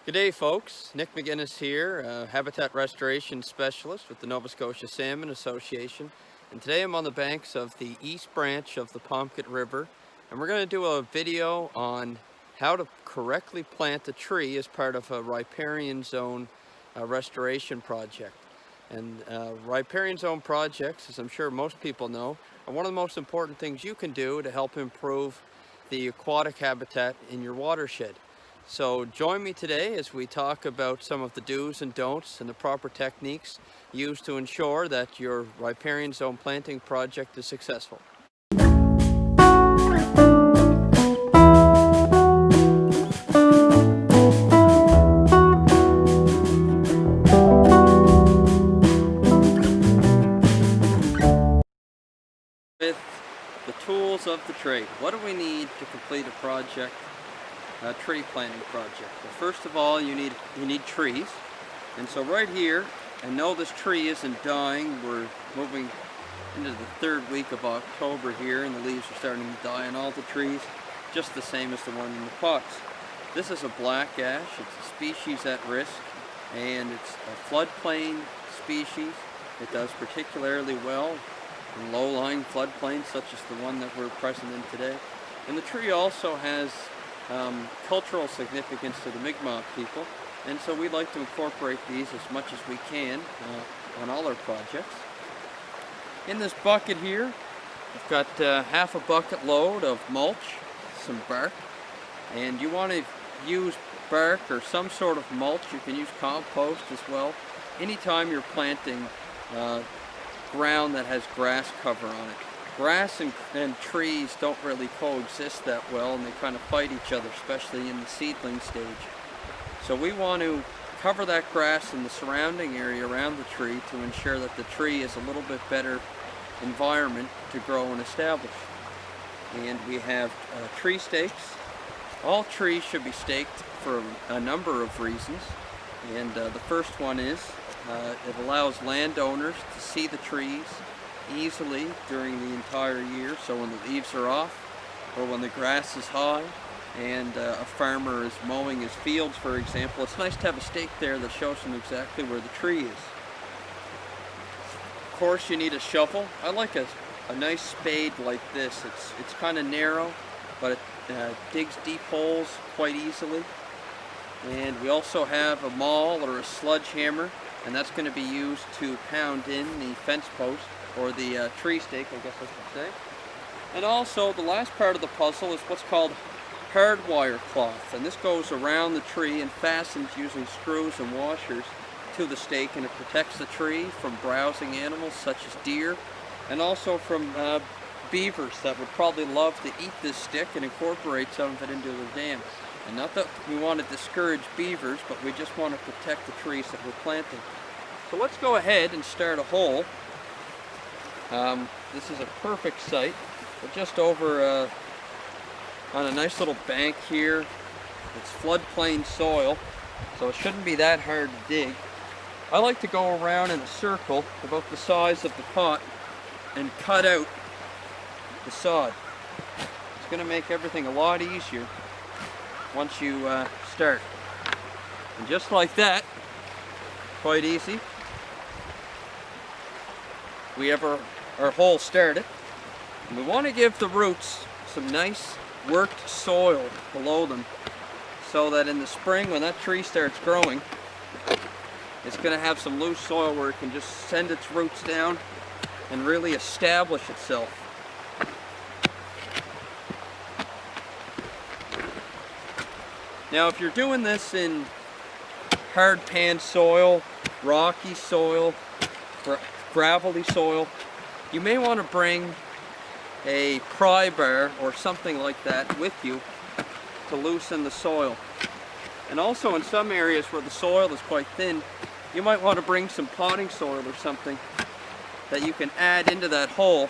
Good day, folks. Nick McGinnis here, Habitat Restoration Specialist with the Nova Scotia Salmon Association. And today I'm on the banks of the East Branch of the Pomkit River. And we're going to do a video on how to correctly plant a tree as part of a riparian zone restoration project. And riparian zone projects, as I'm sure most people know, are one of the most important things you can do to help improve the aquatic habitat in your watershed. So join me today as we talk about some of the do's and don'ts and the proper techniques used to ensure that your riparian zone planting project is successful. With the tools of the trade, what do we need to complete a project? A tree planting project. Well, first of all, you need trees, and so right here, I know this tree isn't dying. We're moving into the third week of October here, and the leaves are starting to die on all the trees, just the same as the one in the pots. This is a black ash. It's a species at risk, and it's a floodplain species. It does particularly well in low-lying floodplains, such as the one that we're present in today. And the tree also has cultural significance to the Mi'kmaq people, and so we like to incorporate these as much as we can on all our projects. In this bucket here, I've got half a bucket load of mulch, some bark, and you want to use bark or some sort of mulch. You can use compost as well. Anytime you're planting ground that has grass cover on it. Grass and trees don't really coexist that well, and they kind of fight each other, especially in the seedling stage. So we want to cover that grass in the surrounding area around the tree to ensure that the tree is a little bit better environment to grow and establish. And we have tree stakes. All trees should be staked for a number of reasons, and the first one is it allows landowners to see the trees easily during the entire year. So when the leaves are off, or when the grass is high and a farmer is mowing his fields, for example, it's nice to have a stake there that shows them exactly where the tree is. Of course, you need a shovel. I like a nice spade like this. It's kind of narrow, but it digs deep holes quite easily. And we also have a maul or a sledgehammer, and that's going to be used to pound in the fence post, or the tree stake, I guess I should say. And also, the last part of the puzzle is what's called hardwire cloth, and this goes around the tree and fastens using screws and washers to the stake, and it protects the tree from browsing animals such as deer, and also from beavers that would probably love to eat this stick and incorporate some of it into their dams. And not that we want to discourage beavers, but we just want to protect the trees that we're planting. So let's go ahead and start a hole. This is a perfect site. We're just over on a nice little bank here. It's floodplain soil, so it shouldn't be that hard to dig. I like to go around in a circle about the size of the pot and cut out the sod. It's going to make everything a lot easier once you start. And just like that, quite easy, we have our hole started. And we want to give the roots some nice worked soil below them, so that in the spring when that tree starts growing, it's going to have some loose soil where it can just send its roots down and really establish itself. Now, if you're doing this in hard pan soil, rocky soil, gravelly soil, you may want to bring a pry bar or something like that with you to loosen the soil. And also in some areas where the soil is quite thin, you might want to bring some potting soil or something that you can add into that hole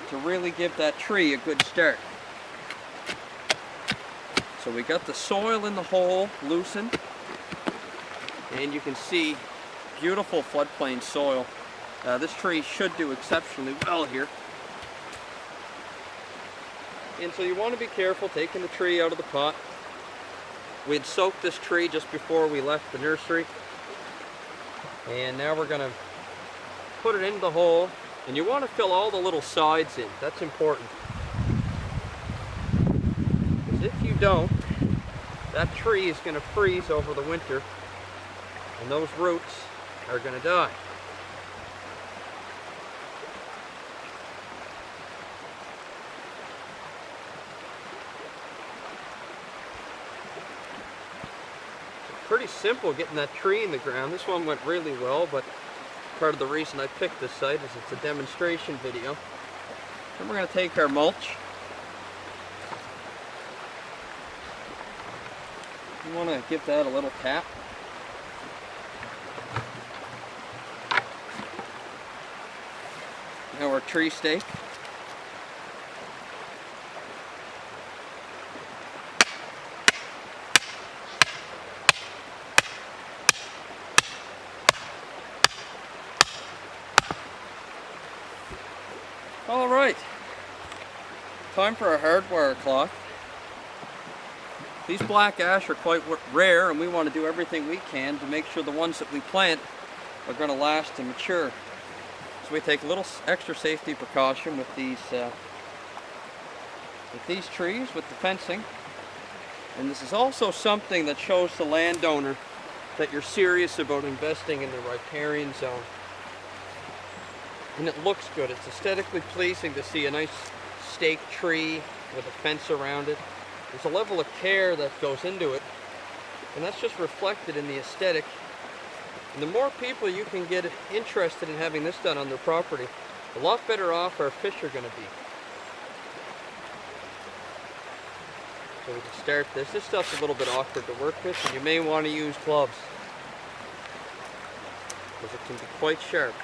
to really give that tree a good start. So we got the soil in the hole loosened, and you can see beautiful floodplain soil. This tree should do exceptionally well here. And so you want to be careful taking the tree out of the pot. we had soaked this tree just before we left the nursery. And now we're going to put it in the hole. And you want to fill all the little sides in. That's important. Because if you don't, that tree is going to freeze over the winter. And those roots are going to die. Pretty simple getting that tree in the ground. This one went really well, but part of the reason I picked this site is it's a demonstration video. Then we're going to take our mulch. You want to give that a little tap. Now our tree stake. All right, time for a hardwire cloth. These black ash are quite rare, and we want to do everything we can to make sure the ones that we plant are going to last and mature. So we take a little extra safety precaution with these trees, with the fencing. And this is also something that shows the landowner that you're serious about investing in the riparian zone. And it looks good. It's aesthetically pleasing to see a nice staked tree with a fence around it. There's a level of care that goes into it, and that's just reflected in the aesthetic. And the more people you can get interested in having this done on their property, the lot better off our fish are going to be. So we can start this. This stuff's a little bit awkward to work with, and you may want to use gloves, because it can be quite sharp.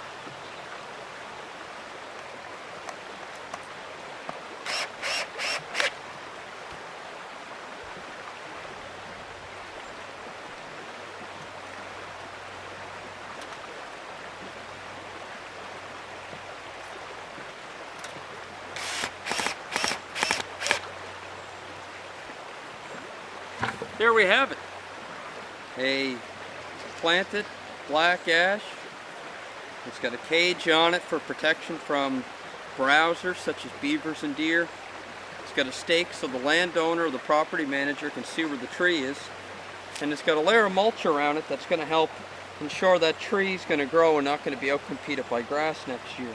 There we have it. A planted black ash. It's got a cage on it for protection from browsers such as beavers and deer. It's got a stake so the landowner or the property manager can see where the tree is. And it's got a layer of mulch around it that's going to help ensure that tree is going to grow and not going to be outcompeted by grass next year.